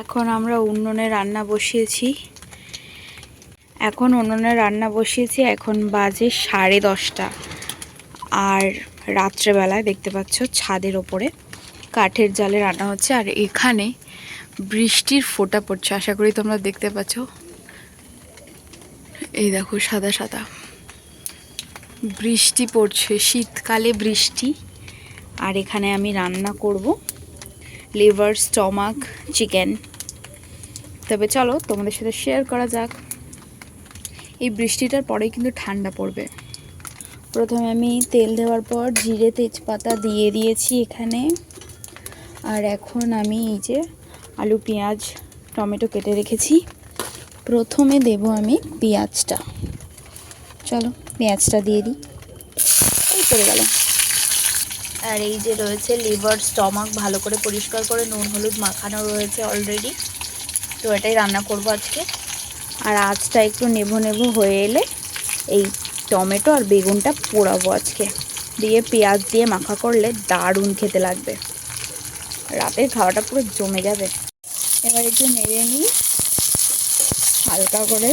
এখন আমরা উনুনে রান্না বসিয়েছি। এখন বাজে 10:30। আর রাত্রেবেলায় দেখতে পাচ্ছ ছাদের ওপরে কাঠের জালে রান্না হচ্ছে। আর এখানে বৃষ্টির ফোঁটা পড়ছে, আশা করি তোমরা দেখতে পাচ্ছ। এই দেখো সাদা সাদা বৃষ্টি পড়ছে, শীতকালে বৃষ্টি। আর এখানে আমি রান্না করব লিভার, স্টমাক, চিকেন। তবে চলো তোমাদের সাথে শেয়ার করা যাক। এই বৃষ্টিটার পরেই কিন্তু ঠান্ডা পড়বে। প্রথমে আমি তেল দেওয়ার পর জিরে তেজপাতা দিয়ে দিয়েছি এখানে। আর এখন আমি এই যে আলু পেঁয়াজ টমেটো কেটে রেখেছি, প্রথমে দেব আমি পেঁয়াজটা। চলো পেঁয়াজটা দিয়ে দিই। এই পড়ে গেল। আর এই যে রয়েছে লিভার, স্টমাক, ভালো করে পরিষ্কার করে নুন হলুদ মাখানো রয়েছে অলরেডি। তো এটাই রান্না করব আজকে। আর আঁচটা একটু নেভো নেভো হয়ে এলে এই টমেটো আর বেগুনটা পোড়াবো আজকে, দিয়ে পেঁয়াজ দিয়ে মাখা করলে দারুণ খেতে লাগবে। রাতের খাওয়াটা পুরো জমে যাবে। এবার একটু নেড়ে নিই হালকা করে,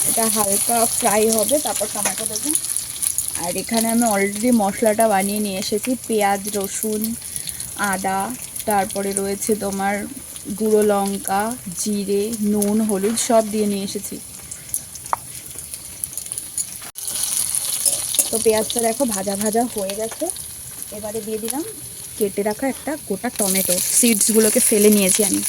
এটা হালকা ফ্রাই হবে, তারপর টমেটো দেবো। আর এখানে আমি অলরেডি মশলাটা বানিয়ে নিয়ে এসেছি। পেঁয়াজ, রসুন, আদা, তারপরে রয়েছে তোমার গুঁড়ো লঙ্কা, জিরে, নুন হলুদ সব দিয়ে নিয়ে এসেছি। তো পেঁয়াজটা দেখো ভাজা ভাজা হয়ে গেছে। এবারে দিয়ে দিলাম কেটে রাখা একটা গোটা টমেটো, সিডসগুলোকে ফেলে নিয়েছি আমি।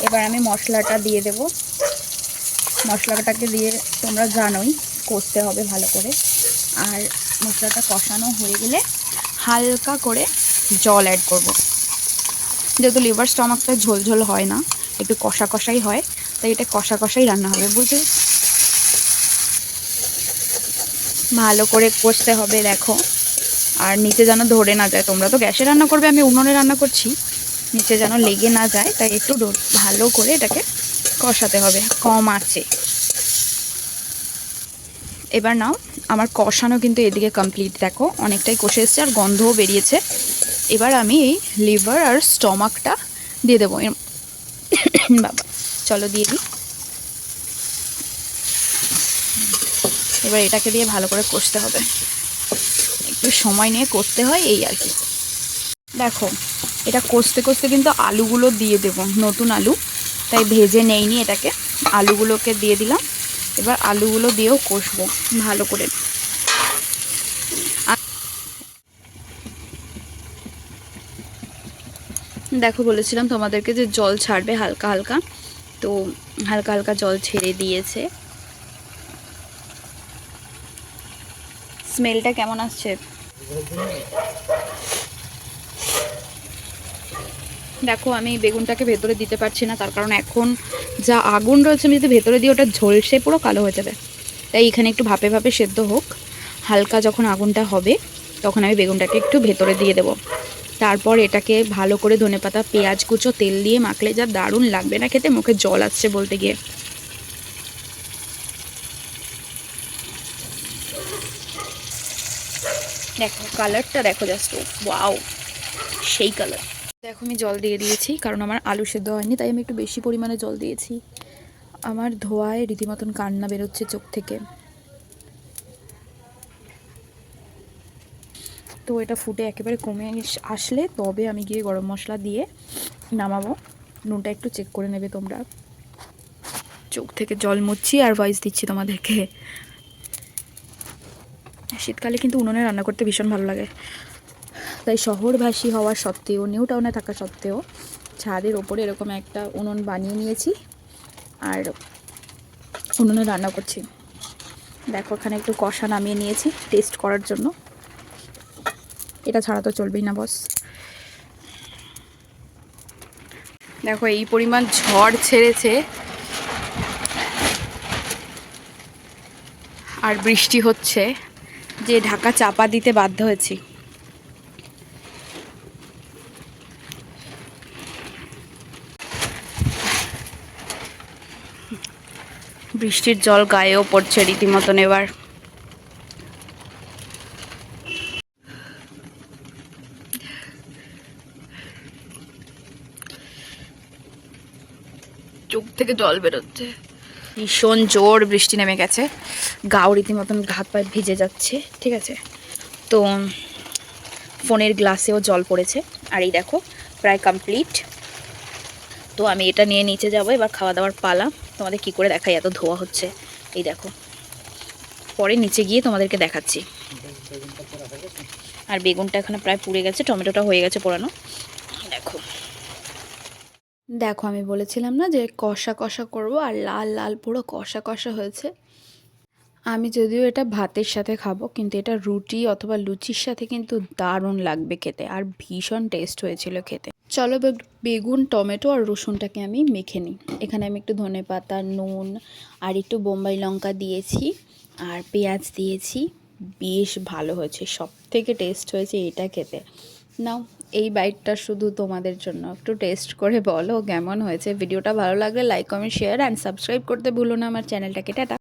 এবার আমি মশলাটা দিয়ে দেব। মশলাটাকে দিয়ে তোমরা জানোই কষতে হবে ভালো করে। আর মশলাটা কষানো হয়ে গেলে হালকা করে জল অ্যাড করব। যেহেতু লিভার স্টমাকটা ঝোলঝোল হয় না, একটু কষা কষাই হয়, তাই এটা কষা কষাই রান্না হবে, বুঝে ভালো করে কষতে হবে। দেখো আর নিচে যেন ধরে না যায়। তোমরা তো গ্যাসে রান্না করবে, আমি উনুনে রান্না করছি, নিচে যেন লেগে না যায়, তাই একটু ভালো করে এটাকে কষাতে হবে কম আঁচে। এবার নাও আমার কষানো কিন্তু এদিকে কমপ্লিট। দেখো অনেকটাই কষে এসছে আর গন্ধও বেরিয়েছে। এবার আমি এই লিভার আর স্টমাকটা দিয়ে দেবো। বাবা চলো দিয়ে দিই। এবার এটাকে দিয়ে ভালো করে কষতে হবে, একটু সময় নিয়ে কষতে হয় এই আর কি। দেখো এটা কষতে কষতে কিন্তু আলুগুলো দিয়ে দেব, নতুন আলু, তাই ভেজে নেইনি এটাকে। আলুগুলোকে দিয়ে দিলাম। এবার আলুগুলো দিয়েও কষবো ভালো করে। দেখো বলেছিলাম তোমাদেরকে যে জল ছাড়বে হালকা হালকা, তো হালকা হালকা জল ছেড়ে দিয়েছে। স্মেলটা কেমন আসছে দেখো। আমি বেগুনটাকে ভেতরে দিতে পারছি না, তার কারণ এখন যা আগুন রয়েছে, আমি যদি ভেতরে দিই ওটা ঝলসে পুরো কালো হয়ে যাবে। তাই এখানে একটু ভাপে ভাপে সেদ্ধ হোক। হালকা যখন আগুনটা হবে তখন আমি বেগুনটাকে একটু ভেতরে দিয়ে দেবো। তারপর এটাকে ভালো করে ধনেপাতা পেঁয়াজ কুচো তেল দিয়ে মাখলে যা দারুণ লাগবে না খেতে, মুখে জল আসছে বলতে গিয়ে। দেখো কালারটা দেখো জাস্ট, ওয়াও সেই কালার। দেখো আমি জল দিয়ে দিয়েছি, কারণ আমার আলু সেদ্ধ হয়নি, তাই আমি একটু বেশি পরিমাণে জল দিয়েছি। আমার ধোঁয়ায় রীতিমতন কান্না বেরোচ্ছে চোখ থেকে। তো এটা ফুটে একেবারে কমে আসলে তবে আমি গিয়ে গরম মশলা দিয়ে নামাবো। নুনটা একটু চেক করে নেবে তোমরা। চোখ থেকে জল মুছছি আর ভয়েস দিচ্ছি তোমাদেরকে। শীতকালে কিন্তু উনুনে রান্না করতে ভীষণ ভালো লাগে। তাই শহরবাসী হওয়া সত্ত্বেও, নিউ টাউনে থাকা সত্ত্বেও ছাদের ওপরে এরকম একটা উনুন বানিয়ে নিয়েছি আর উনুনে রান্না করছি। দেখো ওখানে একটু কষা নামিয়ে নিয়েছি টেস্ট করার জন্য। এটা ছাড়া তো চলবেই না বস। দেখো এই পরিমাণ ঝড় ছেড়েছে আর বৃষ্টি হচ্ছে যে ঢাকা চাপা দিতে বাধ্য হয়েছি। বৃষ্টির জল গায়েও পড়ছে রীতিমতন এবার। চোখ থেকে জল বেরোচ্ছে, ভীষণ জোর বৃষ্টি নেমে গেছে, গাও রীতিমতন হাত পায়ে ভিজে যাচ্ছে। ঠিক আছে, তো ফোনের গ্লাসেও জল পড়েছে। আর এই দেখো প্রায় কমপ্লিট। তো আমি এটা নিয়ে নিচে যাব, এবার খাওয়া দাওয়ার পালা। তোমাদের কি করে দেখাই, এত ধোয়া হচ্ছে। এই দেখো, পরে নিচে গিয়ে তোমাদেরকে দেখাচ্ছি। আর বেগুনটা এখানে প্রায় পুড়ে গেছে, টমেটোটা হয়ে গেছে পোড়ানো। দেখো দেখো আমি বলেছিলাম না যে কষা কষা করব, আর লাল লাল পুরো কষা কষা হয়েছে। আমি যদিও এটা ভাতের সাথে খাবো, কিন্তু এটা রুটি অথবা লুচির সাথে কিন্তু দারুণ লাগবে খেতে, আর ভীষণ টেস্ট হয়েছিল খেতে। চলো বেগুন, টমেটো আর রসুনটাকে আমি মেখে নিই। এখানে আমি একটু ধনেপাতা, নুন আর একটু বোম্বাই লঙ্কা দিয়েছি, আর পেঁয়াজ দিয়েছি। বেশ ভালো হয়েছে, সব থেকে টেস্ট হয়েছে এটা খেতে। নাও, এই বাইটটা শুধু তোমাদের জন্য, একটু টেস্ট করে বলো কেমন হয়েছে। ভিডিওটা ভালো লাগলে like, comment, share and subscribe করতে ভুলো না আমার চ্যানেলটাকে। টাটা।